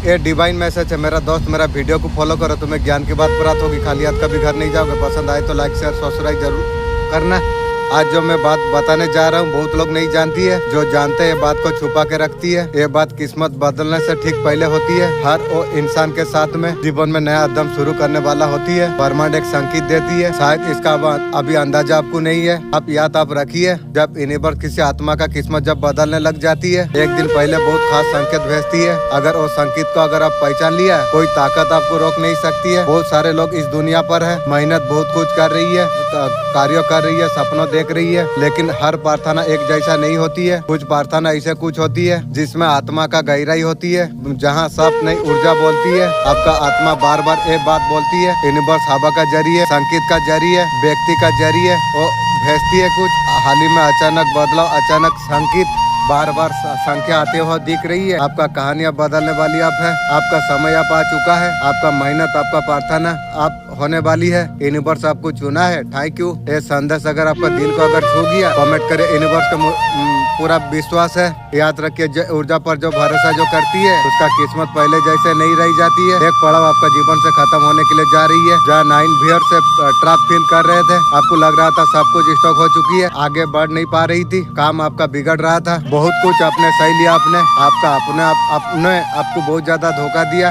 ये divine message है मेरा दोस्त, मेरा वीडियो को फॉलो करो, तुम्हें ज्ञान की बात प्राप्त होगी, खाली हाथ कभी घर नहीं जाओगे। पसंद आए तो लाइक शेयर सब्सक्राइब जरूर करना। आज जो मैं बात बताने जा रहा हूँ बहुत लोग नहीं जानती है, जो जानते हैं बात को छुपा के रखती है। ये बात किस्मत बदलने से ठीक पहले होती है। हर वो इंसान के साथ में जीवन में नया कदम शुरू करने वाला होती है। ब्रह्मांड एक संकेत देती है, शायद इसका अभी अंदाजा आपको नहीं है। आप याद आप रखिए, जब यूनिवर्स किसी आत्मा का किस्मत जब बदलने लग जाती है, एक दिन पहले बहुत खास संकेत भेजती है। अगर वो संकेत को अगर आप पहचान लिया, कोई ताकत आपको रोक नहीं सकती है। बहुत सारे लोग इस दुनिया पर है, मेहनत बहुत कुछ कर रही है, कार्य कर रही है, सपनों देख रही है, लेकिन हर प्रार्थना एक जैसा नहीं होती है। कुछ प्रार्थना ऐसे कुछ होती है जिसमें आत्मा का गहराई होती है, जहाँ सब नई ऊर्जा बोलती है। आपका आत्मा बार बार एक बात बोलती है। यूनिवर्स हवा का जरिए, संकेत का जरिए, व्यक्ति का जरिए वो भेजती है कुछ। हाल ही में अचानक बदलाव, अचानक संकेत बार बार संख्या आते हुए दिख रही है। आपका कहानियां बदलने वाली आप है। आपका समय आप आ चुका है। आपका मेहनत, आपका प्रार्थना आप होने वाली है। यूनिवर्स आपको चुना है। Thank you. ये संदेश अगर आपका दिल को अगर छू गया, कमेंट करे। यूनिवर्स का पूरा विश्वास है। याद रखिए, ऊर्जा पर जो भरोसा जो करती है, उसका किस्मत पहले जैसे नहीं रह जाती है। एक पड़ाव आपका जीवन से खत्म होने के लिए जा रही है। जहाँ 9 वियर से ट्रैप फील कर रहे थे, आपको लग रहा था सब कुछ स्टॉक हो चुकी है, आगे बढ़ नहीं पा रही थी, काम आपका बिगड़ रहा था, बहुत कुछ आपने सही लिया, आपने आपको बहुत ज्यादा धोखा दिया।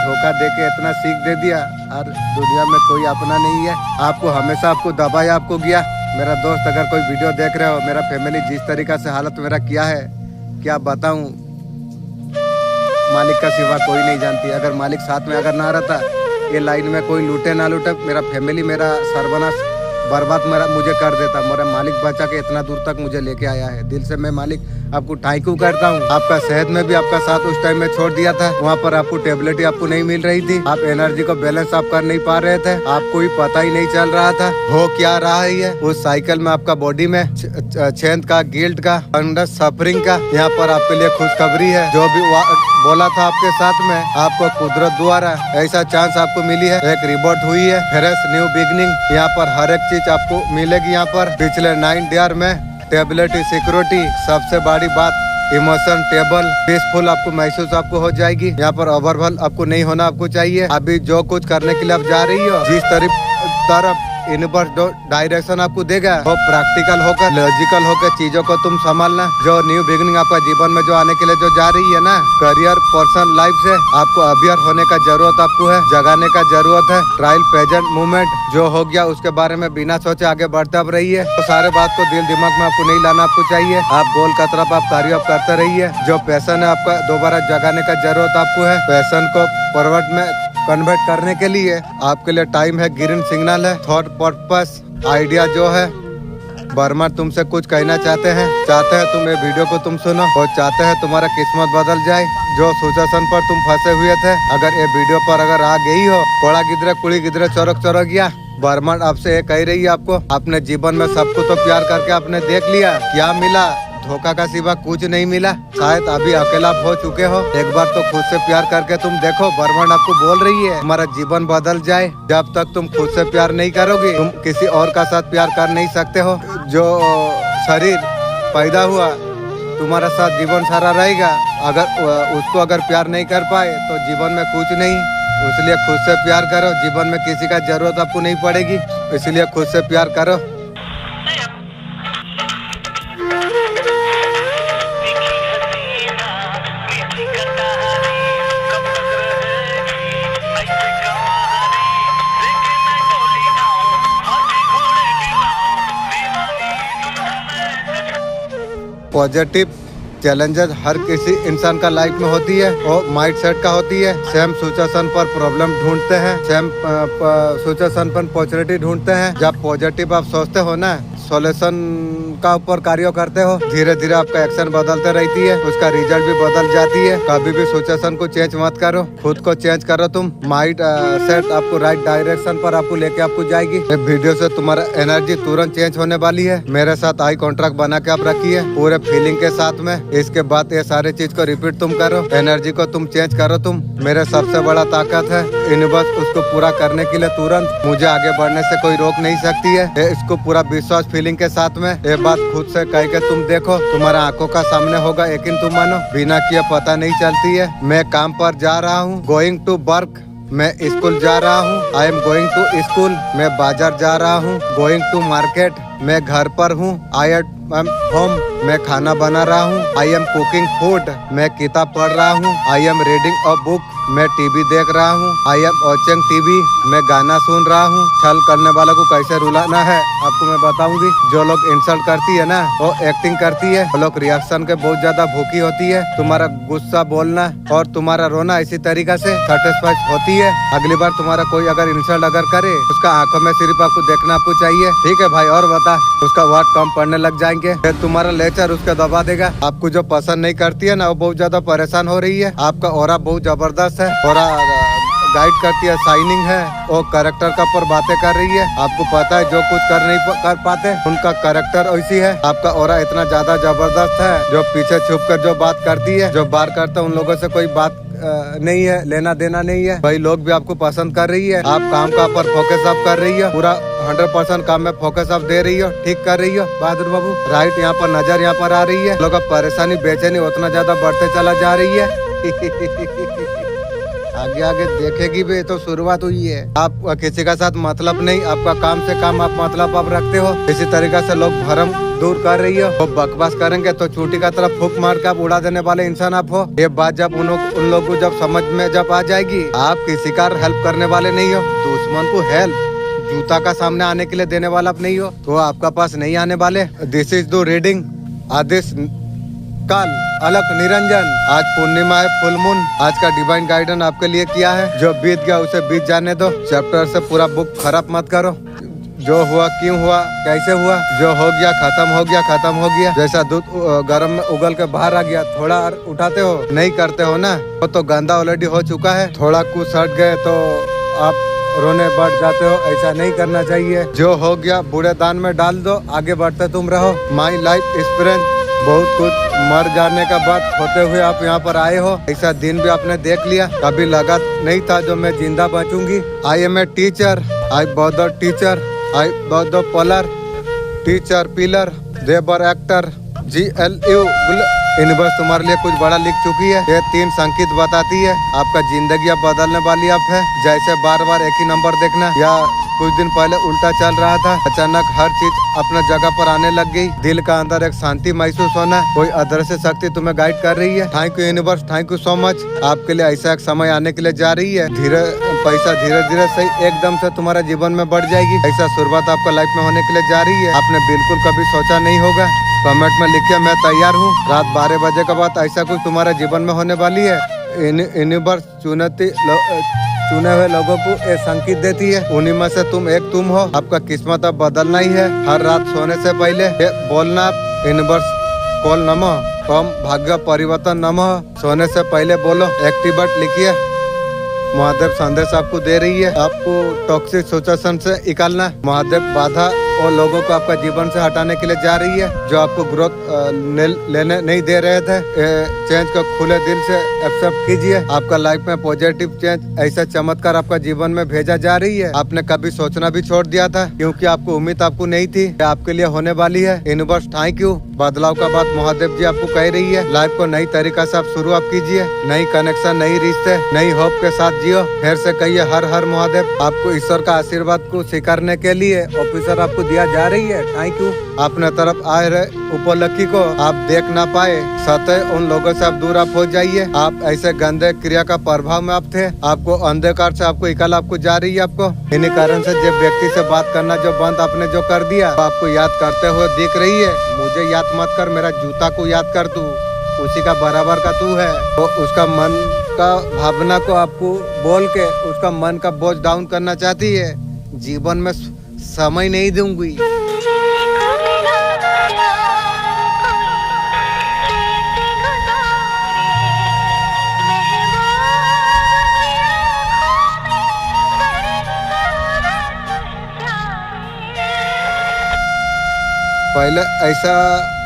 धोखा देके इतना सीख दे दिया, और दुनिया में कोई अपना नहीं है। आपको हमेशा आपको दबाया, आपको गया। मेरा दोस्त, अगर कोई वीडियो देख रहे हो, मेरा फैमिली जिस तरीका से हालत मेरा किया है, क्या बताऊं, मालिक का सिवा कोई नहीं जानती। अगर मालिक साथ में अगर ना रहता, ये लाइन में कोई लूटे ना लूटे, मेरा फैमिली, मेरा सर्वनाश बर्बाद मेरा मुझे कर देता। मेरा मालिक बचा के इतना दूर तक मुझे लेके आया है। दिल से मैं मालिक आपको थैंक यू करता हूँ। आपका सेहत में भी आपका साथ उस टाइम में छोड़ दिया था। वहाँ पर आपको टेबलेट आपको नहीं मिल रही थी। आप एनर्जी को बैलेंस आप कर नहीं पा रहे थे। आपको ही पता ही नहीं चल रहा था हो क्या रहा है। उस साइकिल में आपका बॉडी में छेंद का, गिल्ट का, अंडर सफरिंग का, यहाँ पर आपके लिए खुशखबरी है। जो भी बोला था आपके साथ में, आपको कुदरत द्वारा ऐसा चांस आपको मिली है। एक रिबोट हुई है, फ्रेश न्यू बिगनिंग। यहाँ पर हर एक चीज आपको मिलेगी। यहाँ पर पिछले 9 ईयर में टेबलेट सिक्योरिटी, सबसे बड़ी बात इमोशन टेबल पीसफुल आपको महसूस आपको हो जाएगी। यहाँ पर ओवरऑल आपको नहीं होना आपको चाहिए। अभी जो कुछ करने के लिए आप जा रही हो, जिस तरफ यूनिवर्स डायरेक्शन आपको देगा, वो प्रैक्टिकल होकर, लॉजिकल होकर चीजों को तुम संभालना। जो न्यू बिगनिंग आपका जीवन में जो आने के लिए जो जा रही है ना, करियर, पर्सनल लाइफ से आपको अवेयर होने का जरूरत आपको है, जगाने का जरूरत है। ट्रायल प्रेजेंट मूवमेंट जो हो गया उसके बारे में बिना सोचे आगे बढ़ते अब रही है। तो सारे बात को दिल दिमाग में आपको नहीं लाना आपको चाहिए। आप गोल का तरफ आप कार्य करते रहिए। जो पैशन है आपका दोबारा जगाने का जरूरत आपको है। पैशन को फॉरवर्ड में कन्वर्ट करने के लिए आपके लिए टाइम है, ग्रीन सिग्नल है। थॉट पर्पस आइडिया जो है, बर्मा तुमसे कुछ कहना चाहते हैं तुम ये वीडियो को तुम सुनो, और चाहते हैं तुम्हारा किस्मत बदल जाए। जो सिचुएशन पर तुम फंसे हुए थे, अगर ये वीडियो पर अगर आ गई हो, कोड़ा गिदरे कुड़ी गिदरे चौरक चौरक गया, बर्मा आपसे ये कह रही है, आपको अपने जीवन में सबको तो प्यार करके आपने देख लिया, क्या मिला? धोखा का सिवा कुछ नहीं मिला। शायद अभी अकेला हो चुके हो, एक बार तो खुद से प्यार करके तुम देखो। ब्रह्मांड आपको बोल रही है हमारा जीवन बदल जाए। जब तक तुम खुद से प्यार नहीं करोगे, तुम किसी और का साथ प्यार कर नहीं सकते हो। जो शरीर पैदा हुआ तुम्हारा साथ जीवन सारा रहेगा, अगर उसको अगर प्यार नहीं कर पाए तो जीवन में कुछ नहीं। इसलिए खुद से प्यार करो। जीवन में किसी का जरूरत आपको नहीं पड़ेगी, इसलिए खुद से प्यार करो। पॉजिटिव चैलेंजेस हर किसी इंसान का लाइफ में होती है, और माइंड सेट का होती है। सेम सिचुएशन पर प्रॉब्लम ढूंढते हैं, सेम सिचुएशन पर पॉजिटिविटी ढूंढते हैं। जब पॉजिटिव आप सोचते हो ना, सॉल्यूशन का ऊपर कार्य करते हो, धीरे धीरे आपका एक्शन बदलते रहती है, उसका रिजल्ट भी बदल जाती है। कभी भी सिचुएशन को चेंज मत करो, खुद को चेंज करो। तुम माइंड सेट आपको राइट डायरेक्शन पर आपको लेके आपको जाएगी। वीडियो से तुम्हारा एनर्जी तुरंत चेंज होने वाली है। मेरे साथ आई कॉन्ट्रैक्ट बना के आप रखिए पूरे फीलिंग के साथ में। इसके बाद ये सारे चीज को रिपीट तुम करो, एनर्जी को तुम चेंज करो। तुम मेरे सबसे बड़ा ताकत है यूनिवर्स, उसको पूरा करने के लिए तुरंत मुझे आगे बढ़ने से कोई रोक नहीं सकती है। इसको पूरा विश्वास फीलिंग के साथ में ये बात खुद से कह के तुम देखो, तुम्हारा आंखों का सामने होगा, यकीन तुम मानो। बिना किए पता नहीं चलती है। मैं काम पर जा रहा हूँ, गोइंग टू वर्क। मैं स्कूल जा रहा हूँ, I am going to school. मैं बाजार जा रहा हूँ, गोइंग टू मार्केट। मैं घर पर हूँ, आई एम होम। मैं खाना बना रहा हूँ, आई एम कुकिंग फूड। मैं किताब पढ़ रहा हूँ, I am reading a book. मैं टीवी देख रहा हूँ, आई एम वॉचिंग टीवी। मैं गाना सुन रहा हूँ। छल करने वालों को कैसे रुलाना है आपको मैं बताऊंगी। जो लोग इंसल्ट करती है ना, वो एक्टिंग करती है। वो लोग रिएक्शन के बहुत ज्यादा भूखी होती है। तुम्हारा गुस्सा बोलना और तुम्हारा रोना इसी तरीका से सेटिस्फाई होती है। अगली बार तुम्हारा कोई अगर इंसल्ट अगर करे, उसका आंखों में सिर्फ आपको देखना आपको चाहिए, ठीक है भाई। और बता, उसका वर्ड कम पढ़ने लग जाएंगे, फिर तुम्हारा लेक्चर उसका दबा देगा। आपको जो पसंद नहीं करती है ना, वो बहुत ज्यादा परेशान हो रही है। आपका ऑरा बहुत जबरदस्त है, ऑरा गाइड करती है, शाइनिंग है। वो कैरेक्टर का पर बातें कर रही है। आपको पता है जो कुछ कर नहीं कर पाते, उनका कैरेक्टर ऐसी है। आपका ऑरा इतना ज्यादा जबरदस्त है, जो पीछे छुप कर जो बात करती है, जो बार करते हैं, उन लोगों से कोई बात नहीं है, लेना देना नहीं है। भाई लोग भी आपको पसंद कर रही है। आप काम का पर फोकस आप कर रही हो, पूरा 100% काम में फोकस आप दे रही हो, ठीक कर रही हो बहादुर बाबू। राइट, यहाँ पर नजर यहाँ पर आ रही है। लोग परेशानी बेचैनी उतना ज्यादा बढ़ते चला जा रही है। आगे आगे देखेगी भी, तो शुरुआत हुई है। आप किसी का साथ मतलब नहीं, आपका काम से काम आप मतलब आप रखते हो। इसी तरीके से लोग भरम दूर कर रही हो। वो बकवास करेंगे तो चूटी का तरफ फूक मार के आप उड़ा देने वाले इंसान आप हो। ये बात जब उन लोगों को जब समझ में जब आ जाएगी, आप किसी का हेल्प करने वाले नहीं हो। दुश्मन को हेल्प जूता का सामने आने के लिए देने वाला आप नहीं हो, तो आपका पास नहीं आने वाले। दिस इज द रीडिंग आदेश काल अलख निरंजन। आज पूर्णिमा है, फुल मून। आज का डिवाइन गाइडेंस आपके लिए किया है। जो बीत गया उसे बीत जाने दो। चैप्टर से पूरा बुक खराब मत करो। जो हुआ क्यों हुआ कैसे हुआ, जो हो गया खत्म हो गया। जैसा दूध गर्म में उगल के बाहर आ गया, थोड़ा उठाते हो नहीं करते हो ना, तो गंदा ऑलरेडी हो चुका है। थोड़ा कुछ हट गए तो आप रोने बढ़ जाते हो, ऐसा नहीं करना चाहिए। जो हो गया बूढ़े दान में डाल दो, आगे बढ़ते तुम रहो। माई लाइफ एक्सपीरियंस, बहुत कुछ मर जाने का बाद होते हुए आप यहाँ पर आए हो। ऐसा दिन भी आपने देख लिया, कभी लगा नहीं था जो मैं जिंदा बचूंगी। I am a teacher, I bought the teacher, I bought the pillar, teacher pillar, देवर एक्टर, GLU। यूनिवर्स तुम्हारे लिए कुछ बड़ा लिख चुकी है। ये 3 संकेत बताती है आपका जिंदगी अब बदलने वाली अब है। जैसे बार बार एक ही नंबर देखना, या कुछ दिन पहले उल्टा चल रहा था, अचानक हर चीज अपने जगह पर आने लग गई। दिल का अंदर एक शांति महसूस होना, कोई अदृश्य शक्ति तुम्हें गाइड कर रही है। Thank you universe, thank you so much. आपके लिए ऐसा एक समय आने के लिए जा रही है। पैसा धीरे धीरे सही एकदम से तुम्हारा जीवन में बढ़ जाएगी। ऐसा शुरुआत आपका लाइफ में होने के लिए जा रही है। आपने बिल्कुल कभी सोचा नहीं होगा। कमेंट में लिखिए मैं तैयार हूँ। रात 12 बजे के बाद ऐसा कुछ तुम्हारे जीवन में होने वाली है। यूनिवर्स चुने हुए लोगों को एक संकेत देती है, उन्हीं में से तुम एक तुम हो। आपका किस्मत अब बदलना ही है। हर रात सोने से पहले बोलना यूनिवर्स कॉल नमः ओम भाग्य परिवर्तन नमः। सोने से पहले बोलो, एक्टिवेट लिखिए। महादेव संदेश आपको दे रही है, आपको टॉक्सिक सिचुएशन से निकालना। महादेव बाधा और लोगों को आपका जीवन से हटाने के लिए जा रही है, जो आपको ग्रोथ लेने नहीं दे रहे थे। चेंज को खुले दिल से एक्सेप्ट कीजिए। आपका लाइफ में पॉजिटिव चेंज, ऐसा चमत्कार आपका जीवन में भेजा जा रही है। आपने कभी सोचना भी छोड़ दिया था, क्योंकि आपको उम्मीद आपको नहीं थी कि आपके लिए होने वाली है। Universe thank you. बदलाव का बात महादेव जी आपको कह रही है। लाइफ को नई तरीका से आप शुरुआत कीजिए। नई कनेक्शन, नई रिश्ते, नई होप के साथ जियो। फिर से कहिए हर हर महादेव। आपको ईश्वर का आशीर्वाद को स्वीकारने के लिए ऑफिसर आपको दिया जा रही है। Thank you. अपने तरफ आए रहे उपलक्ष्य को आप देख ना पाए, सतह उन लोगों से आप दूर आप हो जाइए। आप ऐसे गंदे क्रिया का प्रभाव में आप थे। आपको अंधकार से आपको इकल आपको जा रही है। आपको इन्हीं कारण से जब व्यक्ति से बात करना जो बंद आपने जो कर दिया, तो आपको याद करते हुए दिख रही है। मुझे याद मत कर, मेरा जूता को याद कर, तू उसी का बराबर का तू है। तो उसका मन का भावना को आपको बोल के उसका मन का बोझ डाउन करना चाहती है। जीवन में समय नहीं दूंगी। पहले ऐसा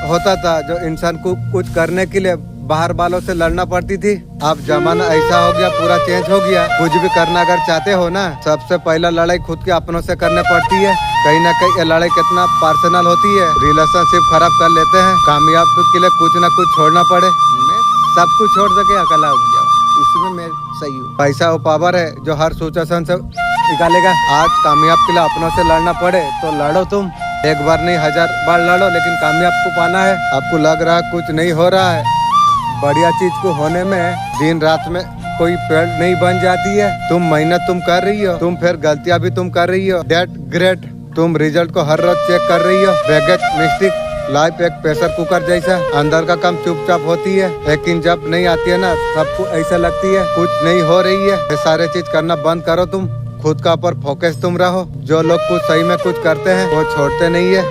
होता था, जो इंसान को कुछ करने के लिए बाहर वालों से लड़ना पड़ती थी। अब जमाना ऐसा हो गया, पूरा चेंज हो गया। कुछ भी करना अगर चाहते हो ना, सबसे पहला लड़ाई खुद के अपनों से करने पड़ती है। कहीं ना कहीं ये लड़ाई कितना पर्सनल होती है, रिलेशनशिप खराब कर लेते हैं। कामयाब के लिए कुछ ना कुछ छोड़ना पड़े, मैं सब कुछ छोड़ सके अकेला उग जाऊँ, इसमें मैं सही हूँ। पैसा वो पावर है जो हर सिचुएशन से निकालेगा। आज कामयाब के लिए अपनों से लड़ना पड़े तो लड़ो, तुम एक बार नहीं 1000 बार लड़ो, लेकिन कामयाब को पाना है। आपको लग रहा है कुछ नहीं हो रहा है, बढ़िया चीज को होने में दिन रात में कोई पेड़ नहीं बन जाती है। तुम मेहनत तुम कर रही हो, तुम फिर गलतियां भी तुम कर रही हो, दैट ग्रेट। तुम रिजल्ट को हर रोज चेक कर रही हो, बेगेट मिस्टेक। लाइफ एक प्रेशर कुकर जैसा, अंदर का काम चुपचाप होती है, लेकिन जब नहीं आती है ना, सबको ऐसा लगती है कुछ नहीं हो रही है। ये सारे चीज करना बंद करो, तुम खुद का ऊपर फोकस तुम रहो। जो लोग कुछ सही में कुछ करते हैं वो छोड़ते नहीं है।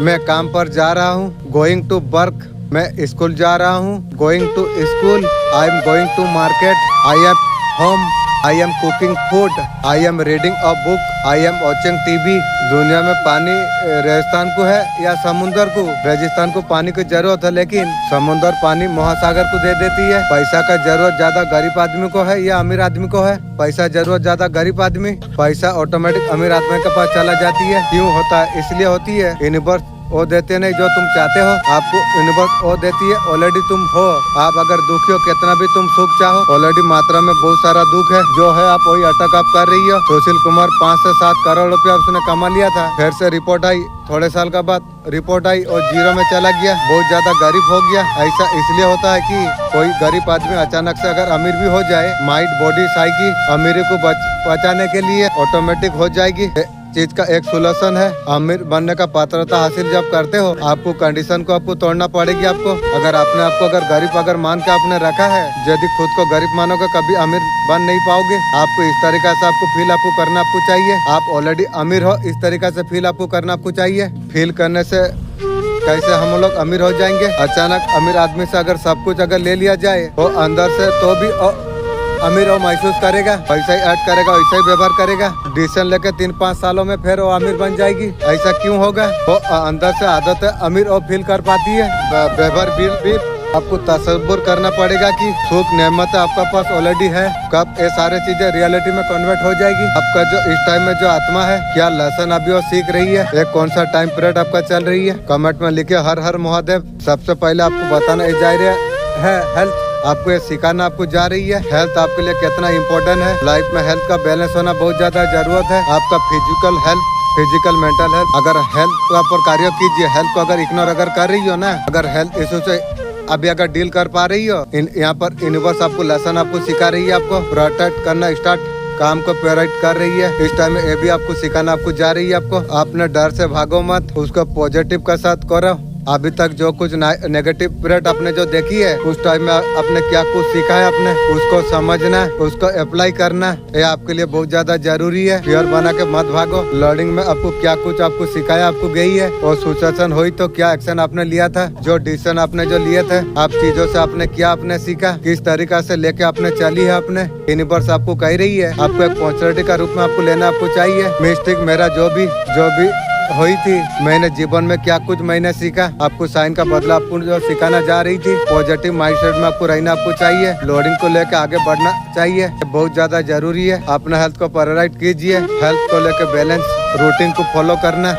मैं काम पर जा रहा हूँ, गोइंग टू वर्क। मैं स्कूल जा रहा हूँ, going to school. I am going to market. I am home. I am cooking food. I am reading a book. I am watching TV. दुनिया में पानी रेगिस्तान को है या समुंदर को? रेगिस्तान को पानी की जरूरत है, लेकिन समुंदर पानी महासागर को दे देती है। पैसा का जरूरत ज्यादा गरीब आदमी को है या अमीर आदमी को है? पैसा जरूरत ज्यादा गरीब आदमी, पैसा ऑटोमेटिक अमीर आदमी के पास चला जाती है। क्यों होता है? इसलिए होती है, यूनिवर्स वो देते नहीं जो तुम चाहते हो, आपको यूनिवर्स वो देती है। ऑलरेडी तुम हो। आप अगर दुखी हो, कितना भी तुम सुख चाहो, ऑलरेडी मात्रा में बहुत सारा दुख है जो है, आप वही अटक आप कर रही हो। सुशील कुमार 5 से 7 करोड़ रुपया उसने कमा लिया था, फिर से रिपोर्ट आई, थोड़े साल का बाद रिपोर्ट आई और जीरो में चला गया, बहुत ज्यादा गरीब हो गया। ऐसा इसलिए होता है कि कोई गरीब आदमी अचानक से अगर अमीर भी हो जाए, माइंड बॉडी साइकी अमीरी को बचाने के लिए ऑटोमेटिक हो जाएगी। चीज का एक सोल्यूशन है, अमीर बनने का पात्रता हासिल जब करते हो, आपको कंडीशन को आपको तोड़ना पड़ेगी। आपको अगर आपने आपको अगर गरीब अगर मान के आपने रखा है, यदि खुद को गरीब मानोगे कभी अमीर बन नहीं पाओगे। आपको इस तरीका से आपको फील आपको करना आपको चाहिए। आप ऑलरेडी अमीर हो, इस तरीका से फील आपको करना आपको चाहिए। फील करने से कैसे हम लोग अमीर हो जाएंगे? अचानक अमीर आदमी से अगर सब कुछ अगर ले लिया जाए, वो अंदर से तो भी अमीर वो महसूस करेगा, पैसा ही ऐड करेगा, वैसा ही व्यवहार करेगा। डिसीजन लेके 3-5 सालों में फिर वो अमीर बन जाएगी। ऐसा क्यों होगा? वो अंदर से आदत है अमीर और फील कर पाती है। व्यवहार भी आपको तसव्वुर करना पड़ेगा कि सुख नेमत आपका पास ऑलरेडी है। कब ये सारे चीजें रियलिटी में कन्वर्ट हो जाएगी? आपका जो इस टाइम में जो आत्मा है, क्या लेसन अभी वो सीख रही है? एक कौन सा टाइम पीरियड आपका चल रही है? कमेंट में लिखे हर हर महादेव। सबसे पहले आपको बताना जा रहा है हेल्थ, आपको ये सिखाना आपको जा रही है हेल्थ आपके लिए कितना इम्पोर्टेंट है। लाइफ में हेल्थ का बैलेंस होना बहुत ज्यादा जरूरत है। आपका physical health, physical mental health, अगर हेल्थ का ऊपर कार्य कीजिए। हेल्थ को अगर इग्नोर अगर कर रही हो ना, अगर हेल्थ इशू से अभी अगर डील कर पा रही हो, यहाँ पर यूनिवर्स आपको लेसन आपको सिखा रही है। आपको प्रोटेक्ट करना स्टार्ट, काम को प्योराइट कर रही है। इस टाइम में ये भी आपको सिखाना आपको जा रही है। आपको अपने डर से भागो मत, उसको पॉजिटिव का साथ करो। अभी तक जो कुछ नेगेटिव पीरियड आपने जो देखी है, उस टाइम में आपने क्या कुछ सीखा है, आपने उसको समझना, उसको अप्लाई करना, ये आपके लिए बहुत ज्यादा जरूरी है। फियर बना के मत भागो। लर्निंग में आपको क्या कुछ आपको सिखाया आपको गई है, और सिचुएशन हुई तो क्या एक्शन आपने लिया था, जो डिसीजन आपने जो लिए थे, आप चीजों से आपने क्या आपने सीखा, किस तरीका से लेके आपने चली है। आपने यूनिवर्स आपको कह रही है, आपको एक पॉजिटिविटी का रूप में आपको लेना आपको चाहिए। मिस्टेक मेरा जो भी हुई थी, मैंने जीवन में क्या कुछ मैंने सीखा, आपको साइन का बदला आपको जो सिखाना जा रही थी। पॉजिटिव माइंडसेट में आपको रहना आपको चाहिए। लोडिंग को लेकर आगे बढ़ना चाहिए, बहुत ज्यादा जरूरी है। अपना हेल्थ को प्रायोरिटाइज कीजिए, हेल्थ को लेकर बैलेंस रूटीन को फॉलो करना।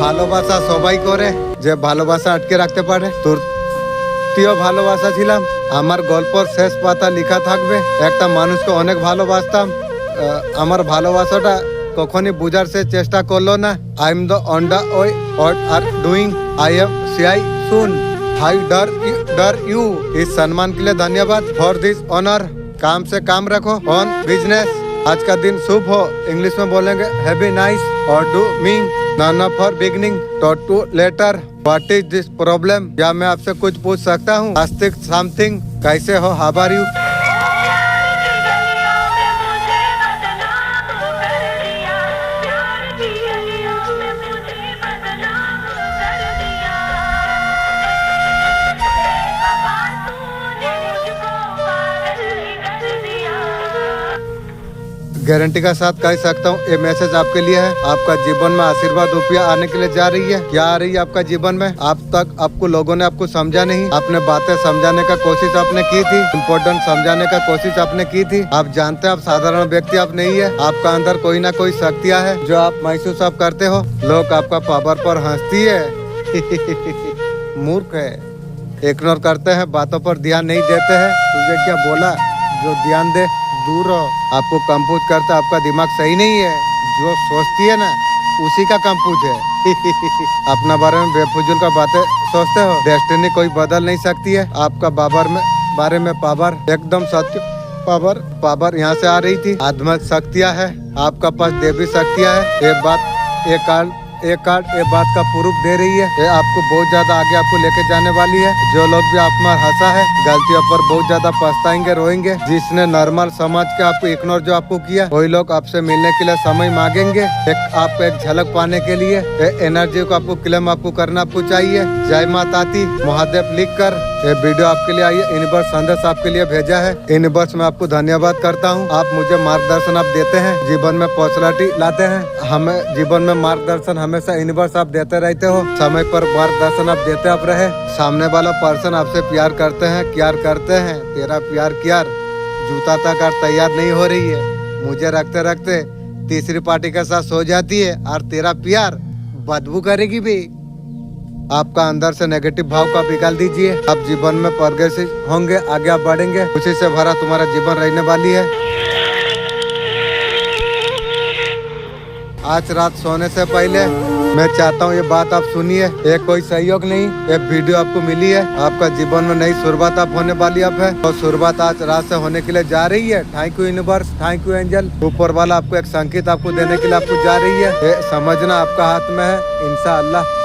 ভালোবাসা সবাই করে, যে ভালোবাসা আটকে রাখতে পারে তোর সত্যিও ভালোবাসা ছিলাম। আমার গল্পর শেষ পাতা লেখা থাকবে, একটা মানুষকে অনেক ভালোবাসতাম, আমার ভালোবাসাটা কখনই বুঝার সে চেষ্টা করলো না। I am the on the way what are doing I am CI soon hi dear you. इस सम्मान के लिए धन्यवाद फॉर दिस ऑनर। काम से काम रखो ऑन बिजनेस। आज का दिन शुभ हो। इंग्लिश में बोलेंगे हैवी नाइस और do mean nana for beginning taught to letter. What is this problem? क्या मैं आपसे कुछ पूछ सकता हूँ? आस्तिक समथिंग। कैसे हो? How are you? गारंटी का साथ कह सकता हूँ ये मैसेज आपके लिए है। आपका जीवन में आशीर्वाद रुपया आने के लिए जा रही है। क्या आ रही है आपका जीवन में? अब तक आपको लोगों ने आपको समझा नहीं, आपने बातें समझाने का कोशिश आपने की थी, इम्पोर्टेंट समझाने का कोशिश आपने की थी। आप जानते हैं आप साधारण व्यक्ति आप नहीं है, आपका अंदर कोई ना कोई शक्तियाँ है जो आप महसूस आप करते हो। लोग आपका पावर पर हंसती है मूर्ख है, इग्नोर करते हैं, बातों पर ध्यान नहीं देते हैं। तुझे क्या बोला? जो ध्यान दे दूर रहो। आपको कंपूज करता आपका दिमाग सही नहीं है, जो सोचती है ना उसी का कंपूज है अपना बारे में बेफजूल का बातें सोचते हो। डेस्टिनी कोई बदल नहीं सकती है। आपका बारे में पावर एकदम सत्य पावर यहाँ से आ रही थी। आत्मिक शक्तियाँ है आपका पास, देवी शक्तियाँ है। एक कार्ड ये बात का प्रूफ दे रही है। ये आपको बहुत ज्यादा आगे आपको लेके जाने वाली है। जो लोग भी आप में हंसा है, गलतियों पर बहुत ज्यादा पछताएंगे, रोएंगे। जिसने नॉर्मल समझ के आपको इग्नोर जो आपको किया, वही लोग आपसे मिलने के लिए समय मांगेंगे। आपको एक झलक पाने के लिए एनर्जी को आपको क्लेम आपको करना आपको चाहिए। जय माता दी महादेव लिख कर ये वीडियो आपके लिए आई है। यूनिवर्स संदेश आपके लिए भेजा है। यूनिवर्स में आपको धन्यवाद करता हूँ। आप मुझे मार्गदर्शन आप देते हैं, जीवन में पॉपुलैरिटी लाते हैं। हमें जीवन में मार्गदर्शन हमेशा यूनिवर्स आप देते रहते हो। समय पर मार्गदर्शन आप देते आप रहे। सामने वाला पर्सन आपसे प्यार करते हैं, प्यार करते हैं। तेरा प्यार क्यार जूता तक और तैयार नहीं हो रही है। मुझे रखते रखते तीसरी पार्टी के साथ सो जाती है और तेरा प्यार बदबू करेगी भी। आपका अंदर से नेगेटिव भाव का निकाल दीजिए। आप जीवन में प्रोग्रेसिव होंगे, आगे आप बढ़ेंगे। खुशी से भरा तुम्हारा जीवन रहने वाली है। आज रात सोने से पहले मैं चाहता हूँ ये बात आप सुनिए। ये कोई सहयोग नहीं, ये वीडियो आपको मिली है। आपका जीवन में नई शुरुआत आप होने वाली अब है और शुरुआत आज रात से होने के लिए जा रही है। Thank you universe, thank you angel. ऊपर वाला आपको एक संकेत आपको देने के लिए आपको जा रही है। ये समझना आपका हाथ में है। इंशाअल्लाह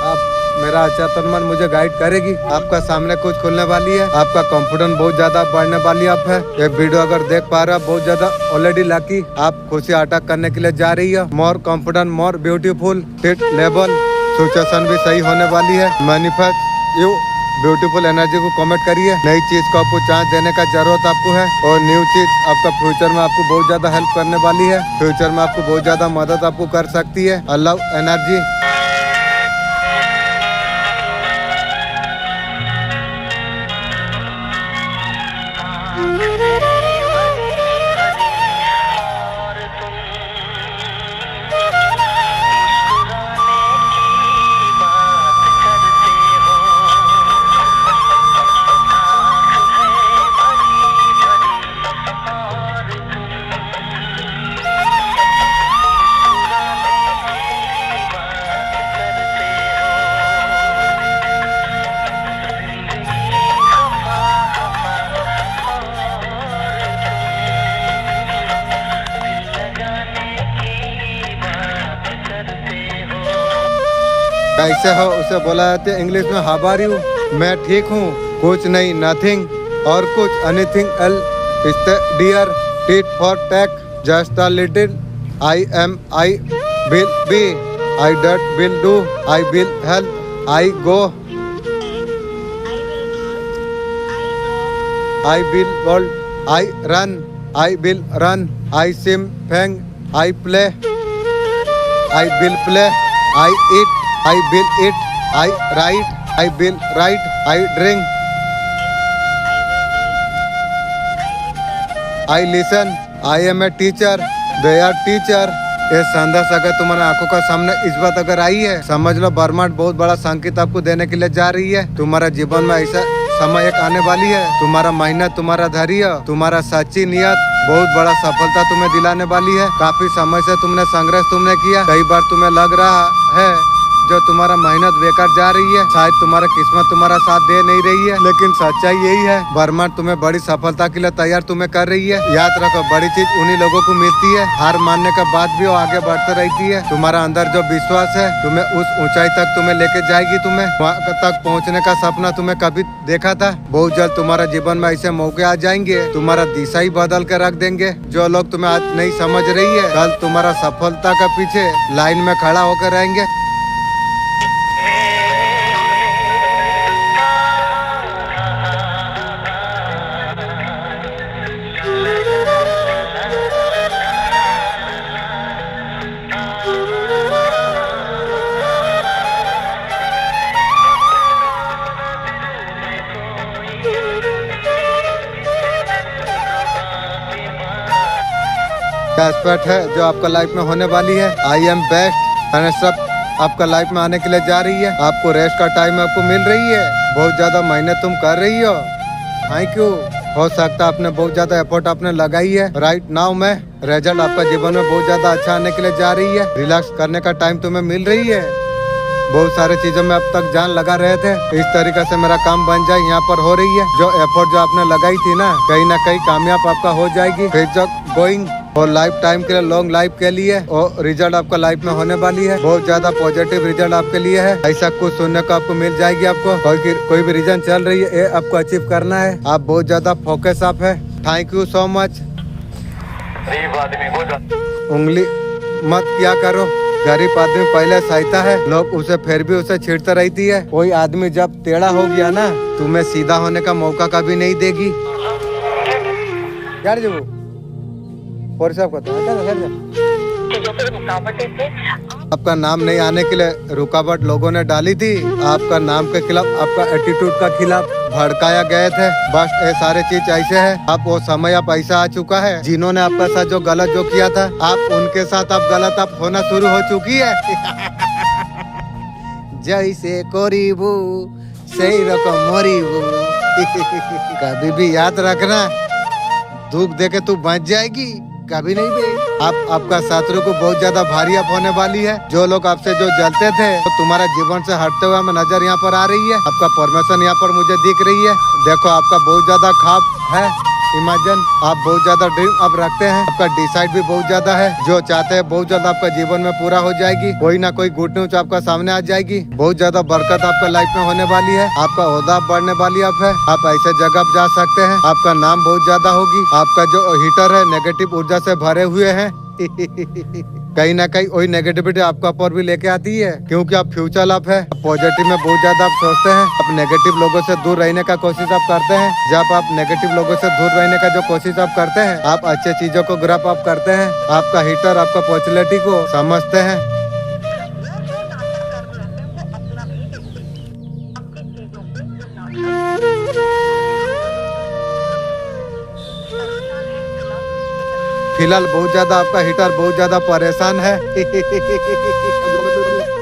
आप मेरा अच्छा तन मन मुझे गाइड करेगी। आपका सामने कुछ खुलने वाली है। आपका कॉन्फिडेंस बहुत ज्यादा बढ़ने वाली आप है। ये वीडियो अगर देख पा रहे हो बहुत ज्यादा ऑलरेडी लकी। आप खुशी अटैक करने के लिए जा रही है। More confident, more beautiful, fit level situation भी सही होने वाली है। मैनिफेस्ट यू ब्यूटीफुल एनर्जी को कमेंट करिए। नई चीज को आपको चांस देने का जरूरत आपको है और न्यू चीज आपका फ्यूचर में आपको बहुत ज्यादा हेल्प करने वाली है। फ्यूचर में आपको बहुत ज्यादा मदद आपको कर सकती है। अल्लाह एनर्जी कैसे हो उसे बोला जाता है इंग्लिश में हाउ आर यू। मैं ठीक हूँ, कुछ नहीं, नथिंग और कुछ anything else dear tit for tat just a little I am I will be I that will do I will help I go I will gold I run I will run I sim fang I play I will play I eat I will eat, I write, I will write, I drink, I listen, I am a teacher, they are teacher। ये संदेश अगर तुम्हारे आंखों का सामने इस बात अगर आई है, समझ लो ब्रह्मांड बहुत बड़ा संकेत आपको देने के लिए जा रही है। तुम्हारा जीवन में ऐसा समय एक आने वाली है, तुम्हारा मेहनत, तुम्हारा धैर्य, तुम्हारा सच्ची नियत बहुत बड़ा सफलता तुम्हें दिलाने वाली है। काफी समय से तुमने संघर्ष तुमने किया, कई बार तुम्हें लग रहा है जो तुम्हारा मेहनत बेकार जा रही है, शायद तुम्हारा किस्मत तुम्हारा साथ दे नहीं रही है, लेकिन सच्चाई यही है, ब्रह्मांड तुम्हें बड़ी सफलता के लिए तैयार तुम्हें कर रही है। याद रखो, बड़ी चीज उन्हीं लोगों को मिलती है, हार मानने के बाद भी वो आगे बढ़ते रहती है। तुम्हारा अंदर जो विश्वास है तुम्हें उस ऊंचाई तक तुम्हें लेके जाएगी। तुम्हें वहाँ तक पहुँचने का सपना तुम्हें कभी देखा था? बहुत जल्द तुम्हारा जीवन में ऐसे मौके आ जाएंगे, तुम्हारा दिशा ही बदल के रख देंगे। जो लोग तुम्हें आज नहीं समझ रही है, कल तुम्हारा सफलता का पीछे लाइन में खड़ा होकर रहेंगे। एस्पेक्ट है जो आपका लाइफ में होने वाली है। आई एम बेस्ट मैंने सब आपका लाइफ में आने के लिए जा रही है। आपको रेस्ट का टाइम आपको मिल रही है, बहुत ज्यादा मेहनत तुम कर रही हो। Thank you. हो सकता है आपने बहुत ज्यादा एफर्ट आपने लगाई है। राइट नाउ में रिजल्ट आपका जीवन में बहुत ज्यादा अच्छा आने के लिए जा रही है। रिलैक्स करने का टाइम तुम्हें मिल रही है। बहुत सारे चीजों में अब तक जान लगा रहे थे, इस तरीके से मेरा काम बन जाए यहाँ पर हो रही है। जो एफर्ट जो आपने लगाई थी ना कहीं कामयाब आपका हो जाएगी। फिर जो गोइंग और लाइफ टाइम के लिए, लॉन्ग लाइफ के लिए, और रिजल्ट आपका लाइफ में होने वाली है। बहुत ज्यादा पॉजिटिव रिजल्ट आपके लिए है। ऐसा कुछ सुनने को आपको मिल जाएगी। आपको कोई भी रीजन चल रही है, ये आपको अचीव करना है। आप बहुत ज्यादा फोकस आप है। Thank you so much. उंगली मत क्या करो, गरीब आदमी पहले सहायता है, लोग उसे फिर भी उसे छेड़ते रहती है। कोई आदमी जब टेढ़ा हो गया ना, तुम्हें सीधा होने का मौका कभी नहीं देगी। यार जो आपका नाम नहीं आने के लिए रुकावट लोगों ने डाली थी। आपका नाम के खिलाफ, आपका एटीट्यूड का खिलाफ भड़काया गए थे। बस ये सारे चीज ऐसे है। अब वो समय अब ऐसा आ चुका है, जिन्होंने आपका साथ जो गलत जो किया था, आप उनके साथ अब गलत अब होना शुरू हो चुकी है। जैसे कोरीबू सही रकम मोरीबू। कभी भी याद रखना, दुख देके तू बच जाएगी, कभी नहीं दे। आपका शत्रु को बहुत ज्यादा भारी अब होने वाली है। जो लोग आपसे जो जलते थे तो तुम्हारा जीवन से हटते हुए हमें नजर यहाँ पर आ रही है। आपका परमिशन यहाँ पर मुझे दिख रही है। देखो आपका बहुत ज्यादा ख्वाब है, इमेजिन आप बहुत ज्यादा ड्रीम अब रखते हैं। आपका डिसाइड भी बहुत ज्यादा है, जो चाहते हैं बहुत ज्यादा आपका जीवन में पूरा हो जाएगी। कोई ना कोई गुड न्यूज आपका सामने आ जाएगी। बहुत ज्यादा बरकत आपका लाइफ में होने वाली है। आपका ओहदा बढ़ने वाली है। आप ऐसे जगह जा सकते हैं, आपका नाम बहुत ज्यादा होगी। आपका जो हीटर है नेगेटिव ऊर्जा से भरे हुए हैं। कहीं ना कहीं वही नेगेटिविटी आपका ऊपर भी लेके आती है, क्योंकि आप फ्यूचर आप है। पॉजिटिव में बहुत ज्यादा आप सोचते हैं। आप नेगेटिव लोगों से दूर रहने का कोशिश आप करते हैं। जब आप नेगेटिव लोगों से दूर रहने का जो कोशिश आप करते हैं, आप अच्छे चीजों को ग्रैब आप करते हैं। आपका हीटर आपका पॉपुलैरिटी को समझते हैं। फिलहाल बहुत ज्यादा आपका हीटर बहुत ज्यादा परेशान है।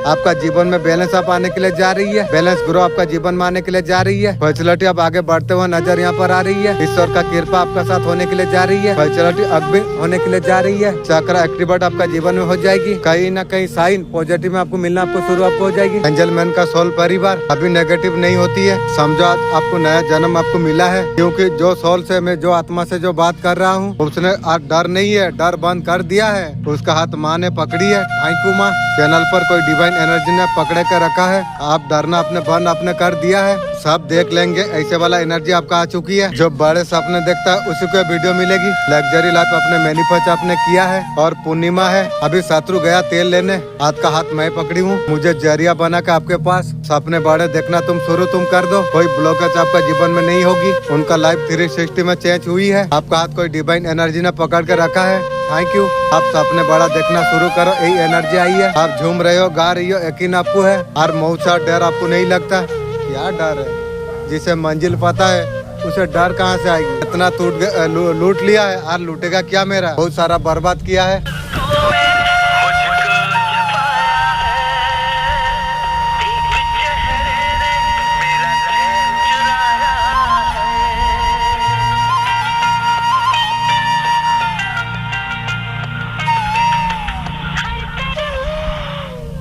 आपका जीवन में बैलेंस आप आने के लिए जा रही है। बैलेंस ग्रो आपका जीवन में आने के लिए जा रही है। फैसिलिटी आप आगे बढ़ते हुए नजर यहाँ पर आ रही है। ईश्वर का कृपा आपका साथ होने के लिए जा रही है। फैसिलिटी अग्नि होने के लिए जा रही है। चक्र एक्टिवेट आपका जीवन में हो जाएगी। कहीं ना कहीं साइन पॉजिटिव में आपको मिलना आपको शुरू आपको हो जाएगी। एंजल मैन का सोल परिवार अभी नेगेटिव नहीं होती है। समझो आपको नया जन्म आपको मिला है, क्योंकि जो सोल से मैं जो आत्मा से जो बात कर रहा हूँ, उसने आज डर नहीं है, डर बंद कर दिया है। उसका हाथ माँ ने पकड़ी है। थैंक यू माँ। चैनल पर कोई डिवाइन एनर्जी ने पकड़े कर रखा है। आप डरना अपने बंद आपने कर दिया है। सब देख लेंगे, ऐसे वाला एनर्जी आपका आ चुकी है। जो बड़े सपने देखता है उसी को वीडियो मिलेगी। लग्जरी लाइफ अपने मैनिफेस्ट आपने किया है। और पूर्णिमा है, अभी शत्रु गया तेल लेने, हाथ का हाथ मैं पकड़ी हूँ। मुझे जरिया बना के आपके पास सपने बड़े देखना तुम शुरू तुम कर दो। कोई ब्लॉकेज आपका जीवन में नहीं होगी। उनका लाइफ 360 में चेंज हुई है। आपका हाथ कोई डिवाइन एनर्जी ने पकड़ के रखा है। Thank you. आप सपने बड़ा देखना शुरू करो, यही एनर्जी आई है। आप झूम रहे हो, गा रही हो, यकीन आपको है। और बहुत सा डर आपको नहीं लगता। क्या डर है? जिसे मंजिल पता है उसे डर कहाँ से आएगी? इतना लूट लिया है, और लूटेगा क्या? मेरा बहुत सारा बर्बाद किया है।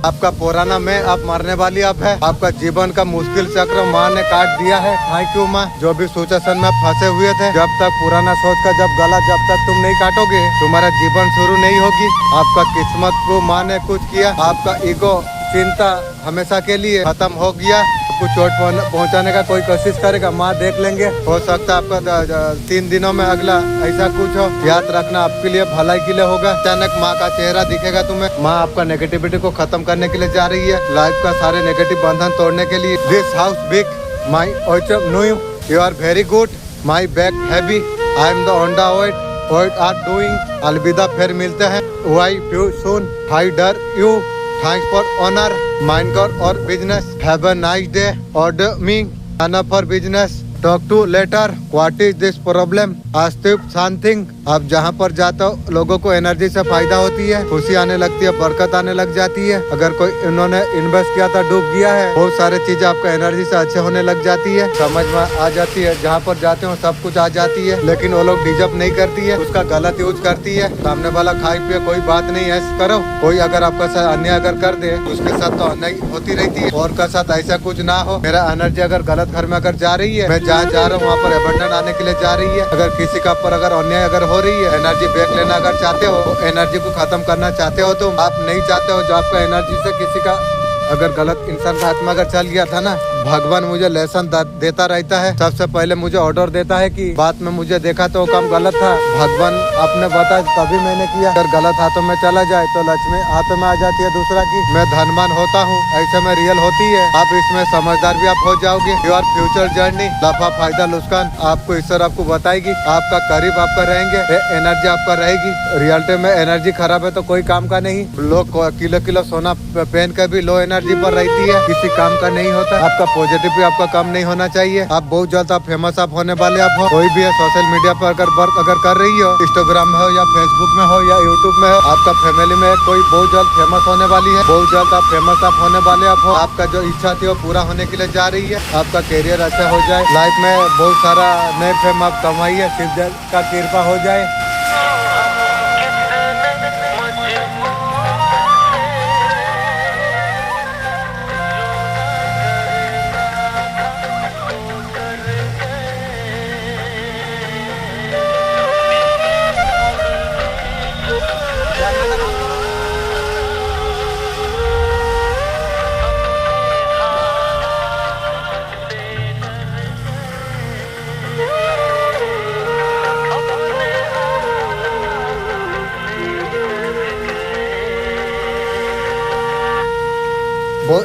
आपका पुराना मैं आप मरने वाली अब है। आपका जीवन का मुश्किल चक्र माँ ने काट दिया है। थैंक यू माँ। जो भी सिचुएशन में फंसे हुए थे, जब तक पुराना सोच का जब गला जब तक तुम नहीं काटोगे तुम्हारा जीवन शुरू नहीं होगी। आपका किस्मत को माँ ने कुछ किया, आपका ईगो चिंता हमेशा के लिए खत्म हो गया। आपको चोट पहुंचाने का कोई कोशिश करेगा, माँ देख लेंगे। हो सकता है आपका 3 दिनों में अगला ऐसा कुछ हो। याद रखना आपके लिए भलाई के लिए होगा। अचानक माँ का चेहरा दिखेगा तुम्हें। माँ आपका नेगेटिविटी को खत्म करने के लिए जा रही है, लाइफ का सारे नेगेटिव बंधन तोड़ने के लिए। This house big my no you are very good, my back heavy, I am the ओंडा व्हाट आर डूइंग। अलविदा, फिर मिलते हैं। Why you soon, hi dear you, thanks for honour, mind और business, have a nice day, order me, enough for business, talk to later, what is this problem, आस्तिक शांतिंग। आप जहाँ पर जाते हो लोगों को एनर्जी से फायदा होती है, खुशी आने लगती है, बरकत आने लग जाती है। अगर कोई इन्होंने इन्वेस्ट किया था डूब गया है, बहुत सारी चीजें आपका एनर्जी से अच्छे होने लग जाती है, समझ में आ जाती है। जहाँ पर जाते हो सब कुछ आ जाती है, लेकिन वो लोग डिजर्व नहीं करती है, उसका गलत यूज करती है। सामने वाला खाए पिए कोई बात नहीं है करो। कोई अगर आपका साथ अन्याय अगर कर दे उसके साथ तो अन्याय होती रहती है, और का साथ ऐसा कुछ ना हो। मेरा एनर्जी अगर गलत घर में अगर जा रही है, मैं जहाँ जा रहा हूँ वहाँ पर एबंडन आने के लिए जा रही है। अगर किसी का पर अगर अन्याय अगर हो रही है, एनर्जी बैक लेना अगर चाहते हो, एनर्जी को खत्म करना चाहते हो, तो आप नहीं चाहते हो जो आपका एनर्जी से किसी का अगर गलत इंसान का हाथ में अगर चल गया था ना, भगवान मुझे लेसन देता रहता है। सबसे पहले मुझे ऑर्डर देता है कि बात में मुझे देखा तो काम गलत था, भगवान आपने बताया तभी मैंने किया। अगर गलत हाथों में चला जाए तो लक्ष्मी हाथों में आ जाती है दूसरा की। मैं धनवान होता हूँ, ऐसे में रियल होती है। आप इसमें समझदार भी आप हो जाओगे। योर फ्यूचर जर्नी, लाफा फायदा नुकसान आपको ईश्वर आपको बताएगी। आपका करीब आपका रहेंगे, एनर्जी आपका रहेगी। रियलिटी में एनर्जी खराब है तो कोई काम का नहीं। लोग किलो किलो सोना पहन कर भी लो एनर्जी पर रहती है, किसी काम का नहीं होता। आपका पॉजिटिव भी आपका कम नहीं होना चाहिए। आप बहुत ज्यादा फेमस आप होने वाले आप हो। कोई भी है सोशल मीडिया पर अगर वर्क अगर कर रही हो, इंस्टाग्राम में हो या फेसबुक में हो या यूट्यूब में हो, आपका फैमिली में कोई बहुत जल्द फेमस होने वाली है, बहुत जल्द आप फेमस आप होने वाले आप हो। आपका जो इच्छा थी वो पूरा होने के लिए जा रही है। आपका करियर अच्छा हो जाए, लाइफ में बहुत सारा नए फेम आप कमाइए, शिव का कृपा हो जाए।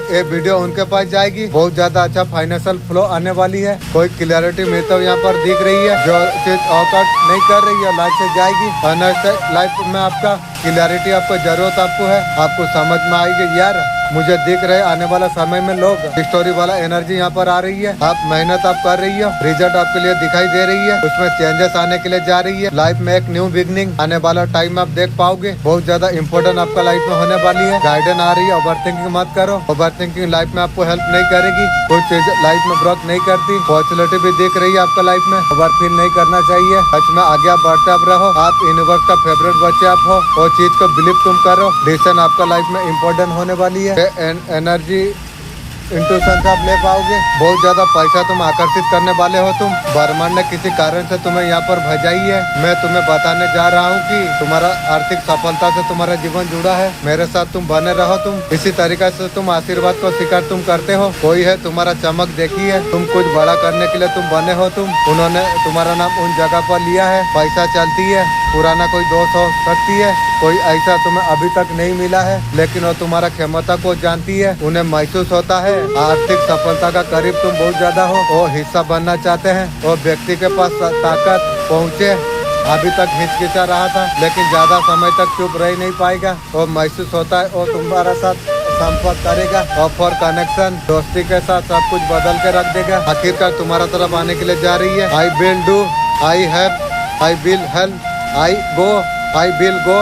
ये वीडियो उनके पास जाएगी, बहुत ज्यादा अच्छा फाइनेंशियल फ्लो आने वाली है। कोई क्लियरिटी में तो यहाँ पर दिख रही है, जो चीज औकात नहीं कर रही है लाइफ से जाएगी। लाइफ में आपका क्लियरिटी आपको जरूरत आपको है, आपको समझ में आएगी यार मुझे दिख रहे आने वाला समय में लोग स्टोरी वाला एनर्जी यहाँ पर आ रही है। आप मेहनत आप कर रही हो, रिजल्ट आपके लिए दिखाई दे रही है, उसमें चेंजेस आने के लिए जा रही है। लाइफ में एक न्यू बिगनिंग आने वाला टाइम आप देख पाओगे, बहुत ज्यादा इंपॉर्टेंट आपका लाइफ में होने वाली है। गाइडेंस आ रही है, ओवर थिंकिंग मत करो। ओवर थिंकिंग लाइफ में आपको हेल्प नहीं करेगी, कोई चीज लाइफ में ग्रोथ नहीं करती। पॉजिटिविटी भी दिख रही है आपका लाइफ में, ओवर फील नहीं करना चाहिए। सच में आगे आप बढ़ते आप रहो, आप यूनिवर्स का फेवरेट बच्चे आप हो, वो चीज को बिलीव तुम करो। डिसीजन आपका लाइफ में इम्पोर्टेंट होने वाली है। एनर्जी इंट्यूशन से आप ले पाओगे। बहुत ज्यादा पैसा तुम आकर्षित करने वाले हो। तुम ब्रह्मांड ने किसी कारण से तुम्हें यहाँ पर भेजाई है। मैं तुम्हें बताने जा रहा हूँ कि तुम्हारा आर्थिक सफलता से तुम्हारा जीवन जुड़ा है। मेरे साथ तुम बने रहो। तुम इसी तरीके से तुम आशीर्वाद को स्वीकार तुम करते हो। कोई है तुम्हारा चमक देखी है, तुम कुछ बड़ा करने के लिए तुम बने हो। तुम उन्होंने तुम्हारा नाम उन जगह पर लिया है। पैसा चलती है, पुराना कोई दोस्त हो सकती है, कोई ऐसा तुम्हें अभी तक नहीं मिला है, लेकिन वो तुम्हारा क्षमता को जानती है, उन्हें महसूस होता है। आर्थिक सफलता का करीब तुम बहुत ज्यादा हो, वो हिस्सा बनना चाहते हैं। वो व्यक्ति के पास ताकत पहुँचे, अभी तक हिचकिचा रहा था लेकिन ज्यादा समय तक चुप रह नहीं पाएगा। वो महसूस होता है वो तुम्हारा साथ संपर्क करेगा, ऑफर कनेक्शन दोस्ती के साथ सब कुछ बदल के रख देगा। आखिरकार तुम्हारा तरफ आने के लिए जा रही है। I will do, I have, I will help, I go, I will go,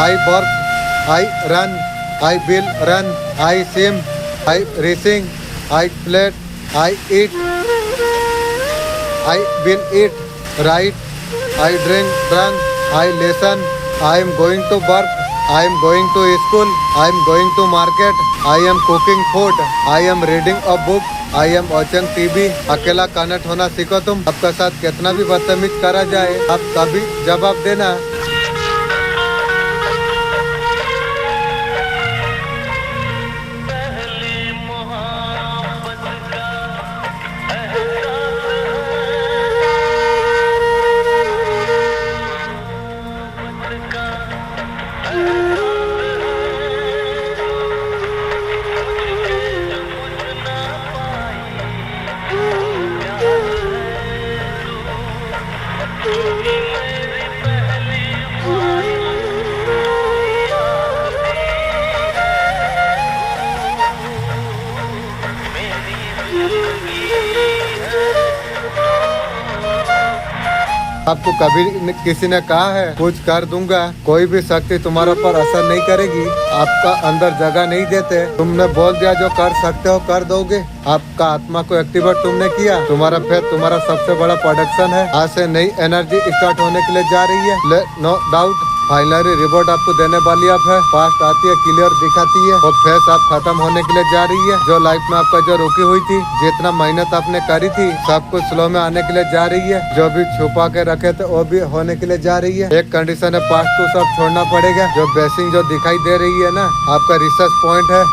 I work, I run, I will run, I swim, I racing, I plate, I eat, I will eat, right, I drink, drunk, I listen, I am going to work, I am going to school, I am going to market, I am cooking food, I am reading a book, I am watching TV. अकेला connect होना सीखो तुम। आपका साथ कितना भी बदतमीज करा जाए, आप कभी जवाब देना। आपको कभी किसी ने कहा है कुछ कर दूंगा, कोई भी शक्ति तुम्हारे ऊपर असर नहीं करेगी। आपका अंदर जगह नहीं देते, तुमने बोल दिया जो कर सकते हो कर दोगे। आपका आत्मा को एक्टिवेट तुमने किया, तुम्हारा फेथ तुम्हारा सबसे बड़ा प्रोडक्शन है। आज से नई एनर्जी स्टार्ट होने के लिए जा रही है, नो डाउट। फाइनली रिवॉर्ड आपको देने वाली आप है, फास्ट आती है, क्लियर दिखाती है और फेस आप खत्म होने के लिए जा रही है। जो लाइफ में आपका जो रुकी हुई थी, जितना मेहनत आपने करी थी, सब कुछ स्लो में आने के लिए जा रही है। जो भी छुपा के रखे थे वो भी होने के लिए जा रही है। एक कंडीशन है, पास्ट को सब छोड़ना पड़ेगा। जो ब्लेसिंग जो दिखाई दे रही है ना, आपका रिसर्च पॉइंट है।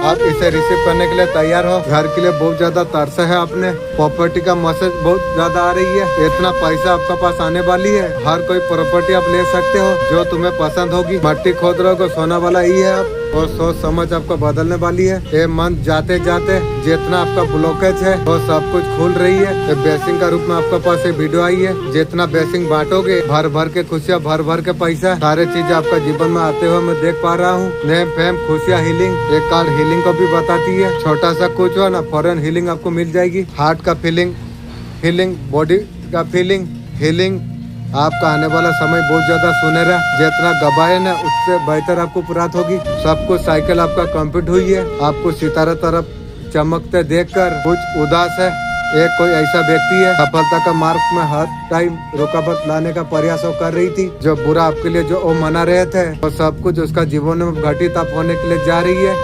आप इसे रिसीव करने के लिए तैयार हो। घर के लिए बहुत ज्यादा तरस है आपने, प्रॉपर्टी का मैसेज बहुत ज्यादा आ रही है। इतना पैसा आपके पास आने वाली है, हर कोई प्रॉपर्टी आप ले सकते हो जो तुम्हें पसंद होगी। मट्टी खोद रहे हो, सोना वाला ही है आप, और सोच समझ आपको बदलने वाली है। ये मंथ जाते जाते जितना आपका ब्लॉकेज है वो सब कुछ खुल रही है। ब्लेसिंग का रूप में आपके पास ये वीडियो आई है। जितना ब्लेसिंग बांटोगे, भर भर के खुशियाँ, भर भर के पैसा, सारे चीज आपका जीवन में आते हुए मैं देख पा रहा हूँ। नेम फेम खुशियाँ, हीलिंग। एक कार्ड हीलिंग को भी बताती है। छोटा सा कुछ हो ना, फौरन हीलिंग आपको मिल जाएगी। हार्ट का फीलिंग हीलिंग, बॉडी का फीलिंग हीलिंग। आपका आने वाला समय बहुत ज्यादा सुनहरा, जितना गवाए ना उससे बेहतर आपको प्राप्त होगी। सब कुछ साइकिल आपका कंप्लीट हुई है। आपको सितारा तरफ चमकते देखकर कुछ उदास है। एक कोई ऐसा व्यक्ति है, सफलता का मार्ग में हर टाइम रुकावट लाने का प्रयास वो कर रही थी। जो बुरा आपके लिए जो वो मना रहे थे, और सब कुछ उसका जीवन में घटित आप होने के लिए जा रही है।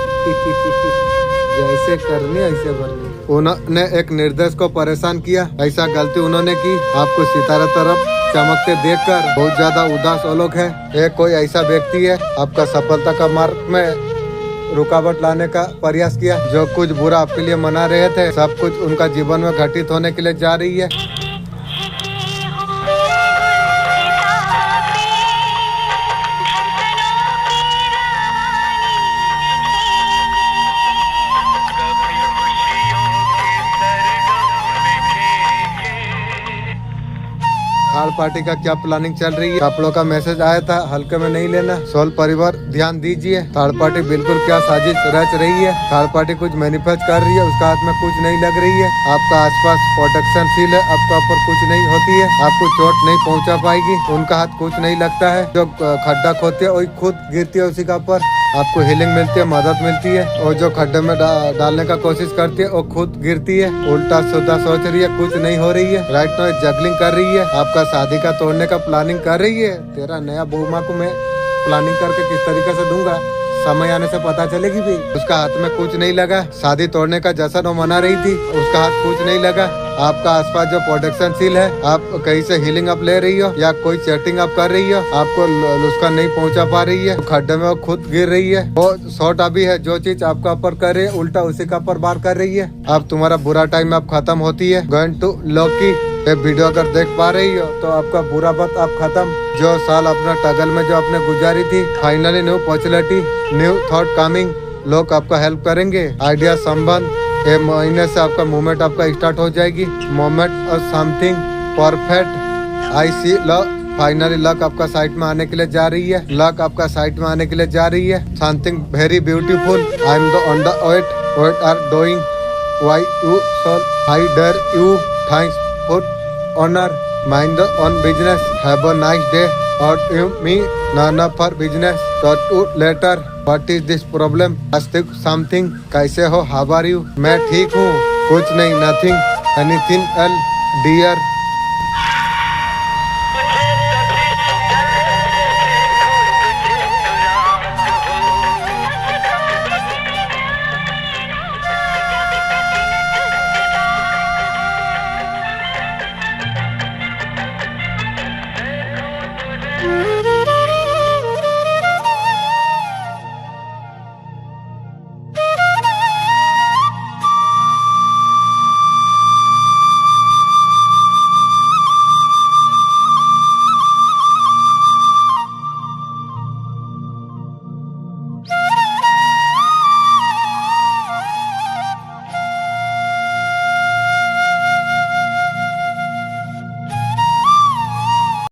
जैसे करनी ऐसे भरनी। उन्होंने एक निर्देश को परेशान किया, ऐसा गलती उन्होंने की। आपको सितारा तरफ चमकते देखकर बहुत ज्यादा उदास लोग है। एक कोई ऐसा व्यक्ति है, आपका सफलता का मार्ग में रुकावट लाने का प्रयास किया। जो कुछ बुरा आपके लिए मना रहे थे, सब कुछ उनका जीवन में घटित होने के लिए जा रही है। थर्ड पार्टी का क्या प्लानिंग चल रही है? आप लोग का मैसेज आया था, हल्के में नहीं लेना। सोल परिवार ध्यान दीजिए। थर्ड पार्टी बिल्कुल क्या साजिश रच रही है। थर्ड पार्टी कुछ मैनिफेस्ट कर रही है, उसका हाथ में कुछ नहीं लग रही है। आपका आसपास प्रोटेक्शन फील है, आपका ऊपर कुछ नहीं होती है, आपको चोट नहीं पहुंचा पाएगी। उनका हाथ कुछ नहीं लगता है। जो खड्डा खोदती है वही खुद गिरती है उसी का ऊपर। आपको हीलिंग मिलती है, मदद मिलती है, और जो खड्डे में डालने का कोशिश करती है वो खुद गिरती है। उल्टा सीधा सोच रही है, कुछ नहीं हो रही है। राइट नाउ जगलिंग कर रही है। आपका शादी का तोड़ने का प्लानिंग कर रही है। तेरा नया बहुमा को मैं प्लानिंग करके किस तरीके से दूंगा, समय आने से पता चलेगी भी। उसका हाथ में कुछ नहीं लगा। शादी तोड़ने का जश्न वो मना रही थी, उसका हाथ कुछ नहीं लगा। आपका आसपास जो प्रोटेक्शन सील है, आप कहीं से हीलिंग आप ले रही हो या कोई चैटिंग आप कर रही हो, आपको उसका नहीं पहुंचा पा रही है। खड्डे में वो खुद गिर रही है। वो शॉर्ट अभी है, जो चीज आपका ऊपर कर रही है उल्टा उसी का ऊपर बार कर रही है। अब तुम्हारा बुरा टाइम अब खत्म होती है। Going to lucky. ये वीडियो अगर देख पा रही हो तो आपका बुरा वक्त अब खत्म। जो साल अपना टगल में जो आपने गुजारी थी, finally new opportunity, new thought coming. लोग आपका हेल्प करेंगे। आइडिया संबंध ये महीने से आपका मूवमेंट आपका स्टार्ट हो जाएगी। मोमेंट और समथिंग परफेक्ट। आई सी लव। फाइनली लक आपका साइट में आने के लिए जा रही है। लक आपका साइट में आने के लिए जा रही है। Something very beautiful. I am the on the wait are doing. why you so I dare you. Thanks for honor. Mind the on business. Have a nice day. Or you me nana for business. Talk to later. What is this problem? Ask something. कैसे हो? How are you? मैं ठीक हूँ. कुछ नहीं. Nothing. Anything else? Dear.